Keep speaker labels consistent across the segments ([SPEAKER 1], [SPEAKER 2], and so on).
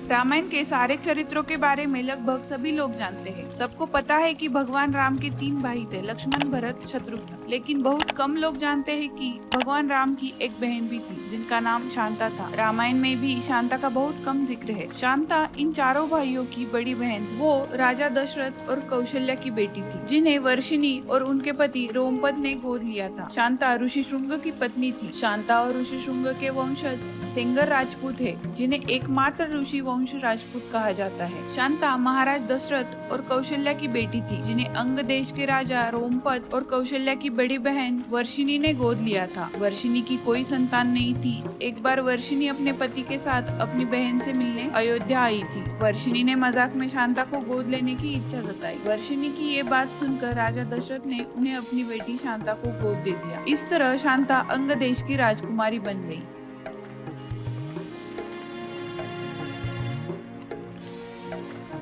[SPEAKER 1] रामायण के सारे चरित्रों के बारे में लगभग सभी लोग जानते हैं। सबको पता है कि भगवान राम के 3 भाई थे, लक्ष्मण, भरत, शत्रुघ्न। लेकिन बहुत कम लोग जानते हैं कि भगवान राम की एक बहन भी थी जिनका नाम शांता था। रामायण में भी शांता का बहुत कम जिक्र है। शांता इन चारों भाइयों की बड़ी बहन, वो राजा दशरथ और कौशल्या की बेटी थी, जिन्हें वर्षिणी और उनके पति रोमपद ने गोद लिया था। शांता ऋषि श्रृंग की पत्नी थी। शांता और ऋषि श्रृंग के वंशज सेंगर राजपूत है, जिन्हें एकमात्र ऋषि वंश राजपूत कहा जाता है। शांता महाराज दशरथ और कौशल्या की बेटी थी, जिन्हें अंग देश के राजा रोमपद और कौशल्या की बड़ी बहन वर्षिणी ने गोद लिया था। वर्षिणी की कोई संतान नहीं थी। एक बार वर्षिणी अपने पति के साथ अपनी बहन से मिलने अयोध्या आई थी। वर्षिणी ने मजाक में शांता को गोद लेने की इच्छा जताई। वर्षिणी की ये बात सुनकर राजा दशरथ ने उन्हें अपनी बेटी शांता को गोद दे दिया। इस तरह शांता अंग देश की राजकुमारी बन गई।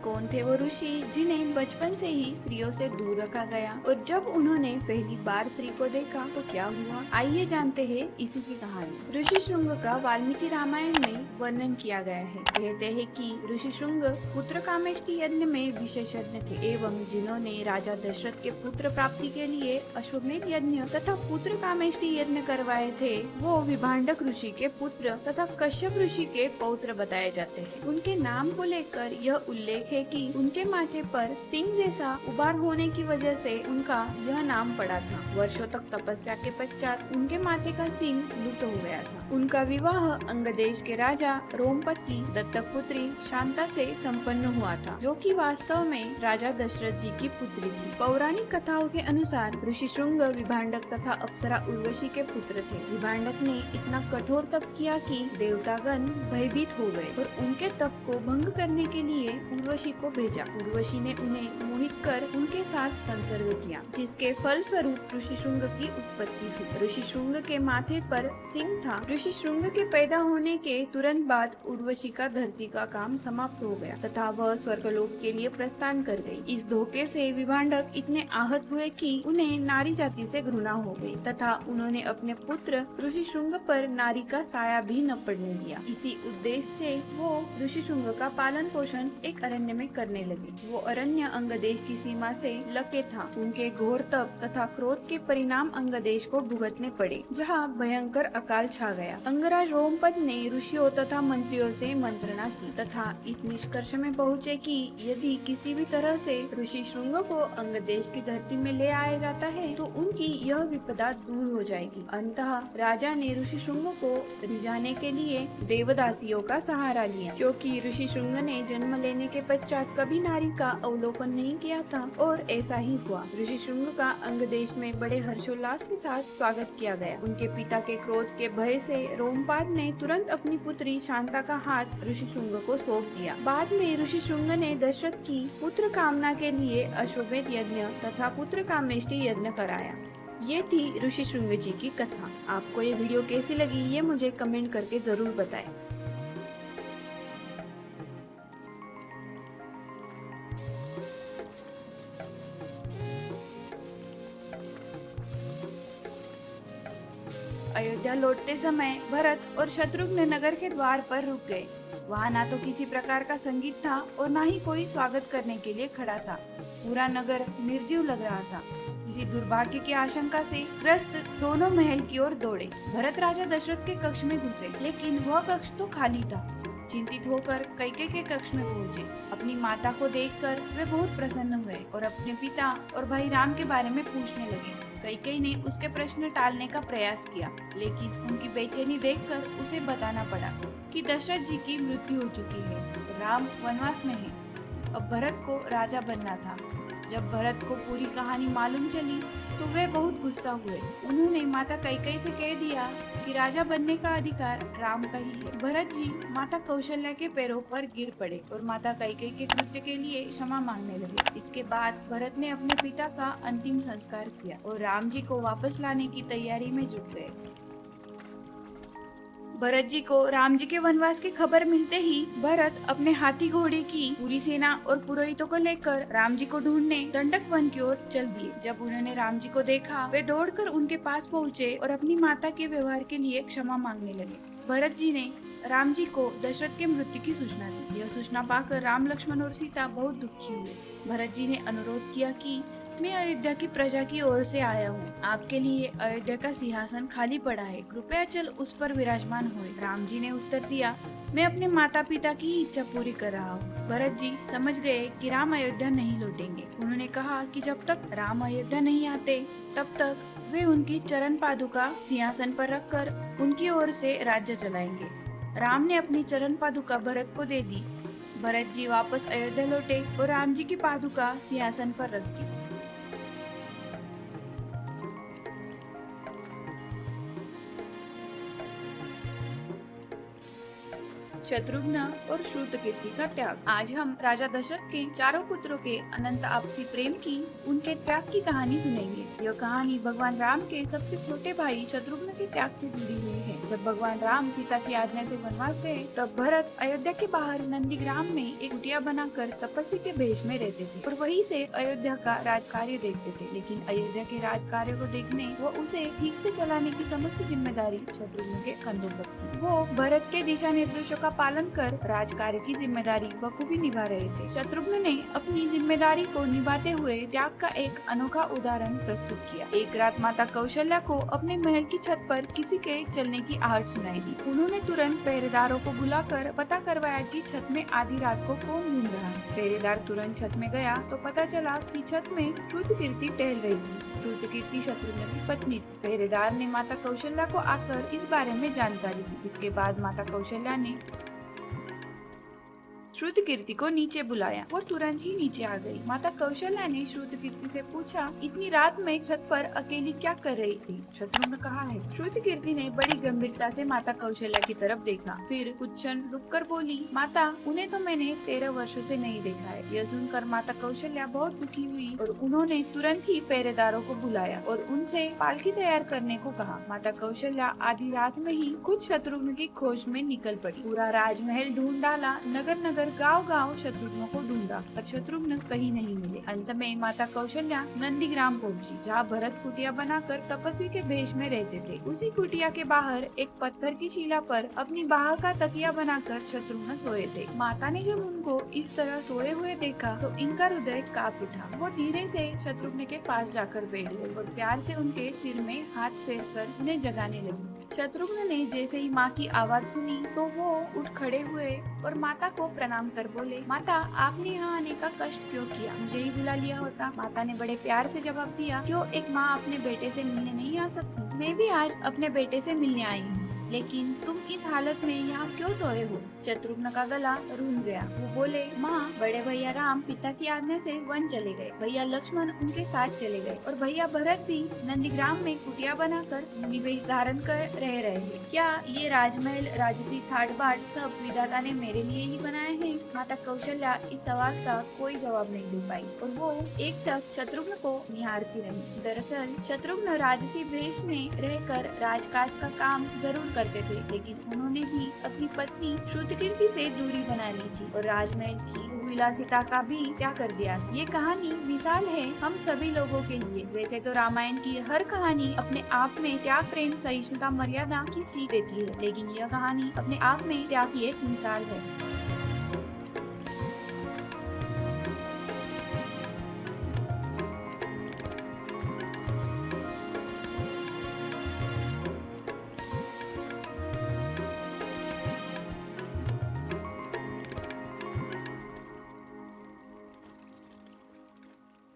[SPEAKER 2] कौन थे वो ऋषि जिन्हें बचपन से ही स्त्रियों से दूर रखा गया, और जब उन्होंने पहली बार स्त्री को देखा तो क्या हुआ? आइए जानते हैं इसी की कहानी। ऋषि श्रृंग का वाल्मीकि रामायण में वर्णन किया गया है। कहते हैं कि ऋषि श्रृंग पुत्र कामेष्टि यज्ञ में विशेषज्ञ थे एवं जिन्होंने राजा दशरथ के पुत्र प्राप्ति के लिए अश्वमेध यज्ञ तथा पुत्र कामेष्टि यज्ञ करवाए थे, वो विभांडक ऋषि के पुत्र तथा कश्यप ऋषि के पौत्र बताए जाते हैं। उनके नाम को लेकर यह उल्लेख है कि उनके माथे पर सिंह जैसा उभार होने की वजह से उनका यह नाम पड़ा था। वर्षों तक तपस्या के पश्चात उनके माथे का सिंह लुप्त हो गया था। उनका विवाह अंग देश के राजा रोमपद की दत्तक पुत्री शांता से संपन्न हुआ था, जो कि वास्तव में राजा दशरथ जी की पुत्री थी। पौराणिक कथाओं के अनुसार ऋषि श्रृंग विभांडक तथा अप्सरा उर्वशी के पुत्र थे। विभांडक ने इतना कठोर तप किया कि देवतागण भयभीत हो गए और उनके तप को भंग करने के लिए उर्वशी को भेजा। उर्वशी ने उन्हें मोहित कर उनके साथ संसर्ग किया, जिसके फलस्वरूप ऋषि श्रृंग की उत्पत्ति हुई। ऋषि श्रृंग के माथे पर सिंह था। ऋषि श्रृंग के पैदा होने के तुरंत बाद उर्वशी का धरती का काम समाप्त हो गया तथा वह स्वर्गलोक के लिए प्रस्थान कर गई। इस धोखे से विभांडक इतने आहत हुए कि उन्हें नारी जाति से घृणा हो गई तथा उन्होंने अपने पुत्र ऋषि श्रृंग पर नारी का साया भी न पड़ने दिया। इसी उद्देश्य से वो ऋषि श्रृंग का पालन पोषण एक अरण्य में करने लगे। वो अरण्य अंग देश की सीमा से लगे था। उनके घोर तप तथा क्रोध के परिणाम अंग देश को भुगतने पड़े, जहाँ भयंकर अकाल छा गया। अंगराज रोमपद ने ऋषियों तथा मंत्रियों से मंत्रणा की तथा इस निष्कर्ष में पहुँचे कि यदि किसी भी तरह से ऋषि श्रृंग को अंग देश की धरती में ले आया जाता है तो उनकी यह विपदा दूर हो जाएगी। अंततः राजा ने ऋषि श्रृंग को रिझाने के लिए देवदासियों का सहारा लिया, क्योंकि ऋषि श्रृंग ने जन्म लेने के पश्चात कभी नारी का अवलोकन नहीं किया था और ऐसा ही हुआ। ऋषि श्रृंग का अंग देश में बड़े हर्षोल्लास के साथ स्वागत किया गया। उनके पिता के क्रोध के भय से रोमपाद ने तुरंत अपनी पुत्री शांता का हाथ ऋषि श्रृंग को सौंप दिया। बाद में ऋषि श्रृंग ने दशरथ की पुत्र कामना के लिए अश्वमेध यज्ञ तथा पुत्र कामेष्टि यज्ञ कराया। ये थी ऋषि श्रृंग जी की कथा। आपको ये वीडियो कैसी लगी ये मुझे कमेंट करके जरूर बताएं। अयोध्या लौटते समय भरत और शत्रुघ्न नगर के द्वार पर रुक गए। वहाँ ना तो किसी प्रकार का संगीत था और ना ही कोई स्वागत करने के लिए खड़ा था। पूरा नगर निर्जीव लग रहा था। इसी दुर्भाग्य की आशंका से ग्रस्त दोनों महल की ओर दौड़े। भरत राजा दशरथ के कक्ष में घुसे, लेकिन वह कक्ष तो खाली था। चिंतित होकर कैकेयी के कक्ष में पहुँचे। अपनी माता को देखकर वे बहुत प्रसन्न हुए और अपने पिता और भाई राम के बारे में पूछने लगे। कैकेयी ने उसके प्रश्न टालने का प्रयास किया, लेकिन उनकी बेचैनी देखकर उसे बताना पड़ा कि दशरथ जी की मृत्यु हो चुकी है, राम वनवास में है। अब भरत को राजा बनना था। जब भरत को पूरी कहानी मालूम चली तो वे बहुत गुस्सा हुए। उन्होंने माता कैकेयी से कह दिया कि राजा बनने का अधिकार राम का ही है। भरत जी माता कौशल्या के पैरों पर गिर पड़े और माता कैकेयी के कृत्य के लिए क्षमा मांगने लगे। इसके बाद भरत ने अपने पिता का अंतिम संस्कार किया और राम जी को वापस लाने की तैयारी में जुट गए। भरत जी को राम जी के वनवास की खबर मिलते ही भरत अपने हाथी घोड़े की पूरी सेना और पुरोहितों को लेकर राम जी को ढूंढने दंडक वन की ओर चल दिए। जब उन्होंने राम जी को देखा, वे दौड़कर उनके पास पहुँचे और अपनी माता के व्यवहार के लिए क्षमा मांगने लगे। भरत जी ने राम जी को दशरथ के मृत्यु की सूचना दी। यह सूचना पाकर राम, लक्ष्मण और सीता बहुत दुखी हुए। भरत जी ने अनुरोध किया कि मैं अयोध्या की प्रजा की ओर से आया हूँ। आपके लिए अयोध्या का सिंहासन खाली पड़ा है, कृपया चल उस पर विराजमान होए। राम जी ने उत्तर दिया, मैं अपने माता पिता की इच्छा पूरी कर रहा हूँ। भरत जी समझ गए कि राम अयोध्या नहीं लौटेंगे। उन्होंने कहा कि जब तक राम अयोध्या नहीं आते तब तक वे उनकी चरण पादुका सिंहासन पर रखकर उनकी ओर से राज्य चलाएंगे। राम ने अपनी चरण पादुका भरत को दे दी। भरत जी वापस अयोध्या लौटे और राम जी की पादुका सिंहासन पर रख दी। शत्रुघ्न और श्रुतकीर्ति का त्याग। आज हम राजा दशरथ के चारों पुत्रों के अनंत आपसी प्रेम की, उनके त्याग की कहानी सुनेंगे। यह कहानी भगवान राम के सबसे छोटे भाई शत्रुघ्न के त्याग से जुड़ी हुई है। जब भगवान राम पिता की आज्ञा से वनवास गए तब भरत अयोध्या के बाहर नंदीग्राम में एक कुटिया बनाकर तपस्वी के भेष में रहते थे और वहीं से अयोध्या का राजकार्य देखते थे। लेकिन अयोध्या के राजकार्य को देखने व उसे ठीक से चलाने की समस्त जिम्मेदारी शत्रुघ्न के कंधों पर थी। वो भरत के दिशा निर्देशों का पालन कर राजकार्य की जिम्मेदारी बखूबी निभा रहे थे। शत्रुघ्न ने अपनी जिम्मेदारी को निभाते हुए त्याग का एक अनोखा उदाहरण प्रस्तुत किया। एक रात माता कौशल्या को अपने महल की छत पर किसी के चलने की आहट सुनाई दी। उन्होंने तुरंत पहरेदारों को बुलाकर पता करवाया कि छत में आधी रात को कौन घूम रहा है। पहरेदार तुरंत छत में गया तो पता चला कि छत में श्रुतकीर्ति टहल रही थी। श्रुतकीर्ति शत्रुघ्न की पत्नी थी। पहरेदार ने माता कौशल्या को आकर इस बारे में जानकारी दी। इसके बाद माता कौशल्या ने श्रुतकीर्ति को नीचे बुलाया। वो तुरंत ही नीचे आ गई। माता कौशल्या ने श्रुतकीर्ति से पूछा, इतनी रात में छत पर अकेली क्या कर रही थी? शत्रुघ्न कहाँ है? श्रुतकीर्ति ने बड़ी गंभीरता से माता कौशल्या की तरफ देखा, फिर कुछ क्षण रुककर बोली, माता, उन्हें तो मैंने 13 वर्षों से नहीं देखा है। यह सुनकर माता कौशल्या बहुत दुखी हुई और उन्होंने तुरंत ही पहरेदारों को बुलाया और उनसे पालकी तैयार करने को कहा। माता कौशल्या आधी रात में ही खुद शत्रुघ्न की खोज में निकल पड़ी। पूरा राजमहल ढूंढ डाला, नगर नगर गांव-गांव शत्रुघ्न को ढूंढा, पर शत्रुघ्न कहीं नहीं मिले। अंत में माता कौशल्या नंदीग्राम पहुंची, जहां भरत कुटिया बनाकर तपस्वी के भेष में रहते थे। उसी कुटिया के बाहर एक पत्थर की शिला पर अपनी बाह का तकिया बनाकर शत्रुघ्न सोए थे। माता ने जब उनको इस तरह सोए हुए देखा तो इनका हृदय कांप उठा। वो धीरे से शत्रुघ्न के पास जाकर बैठ गई और प्यार से उनके सिर में हाथ फेर कर उन्हें जगाने लगी। शत्रुघ्न ने जैसे ही माँ की आवाज सुनी तो वो उठ खड़े हुए और माता को प्रणाम कर बोले, माता, आपने यहाँ आने का कष्ट क्यों किया? मुझे ही बुला लिया होता। माता ने बड़े प्यार से जवाब दिया, क्यों एक माँ अपने बेटे से मिलने नहीं आ सकती? मैं भी आज अपने बेटे से मिलने आई हूँ, लेकिन तुम इस हालत में यहाँ क्यों सोए हो? शत्रुघ्न का गला रूंध गया। वो बोले, माँ, बड़े भैया राम पिता की आज्ञा से वन चले गए, भैया लक्ष्मण उनके साथ चले गए और भैया भरत भी नंदीग्राम में कुटिया बनाकर मुनि वेश धारण कर रह रहे हैं। क्या ये राजमहल, राजसी ठाट बाट सब विधाता ने मेरे लिए ही बनाए हैं? माता कौशल्या इस सवाल का कोई जवाब नहीं दे पाई और वो एकटक शत्रुघ्न को निहारती रही। दरअसल शत्रुघ्न राजसी वेश में रहकर राजकाज का काम जरूर करते थे, लेकिन उन्होंने भी अपनी पत्नी श्रुतकीर्ति से दूरी बना ली थी और राजमहल की विलासिता का भी त्याग कर दिया। ये कहानी मिसाल है हम सभी लोगों के लिए। वैसे तो रामायण की हर कहानी अपने आप में त्याग, प्रेम, सहिष्णुता, मर्यादा की सीख देती है, लेकिन यह कहानी अपने आप में त्याग की एक मिसाल है।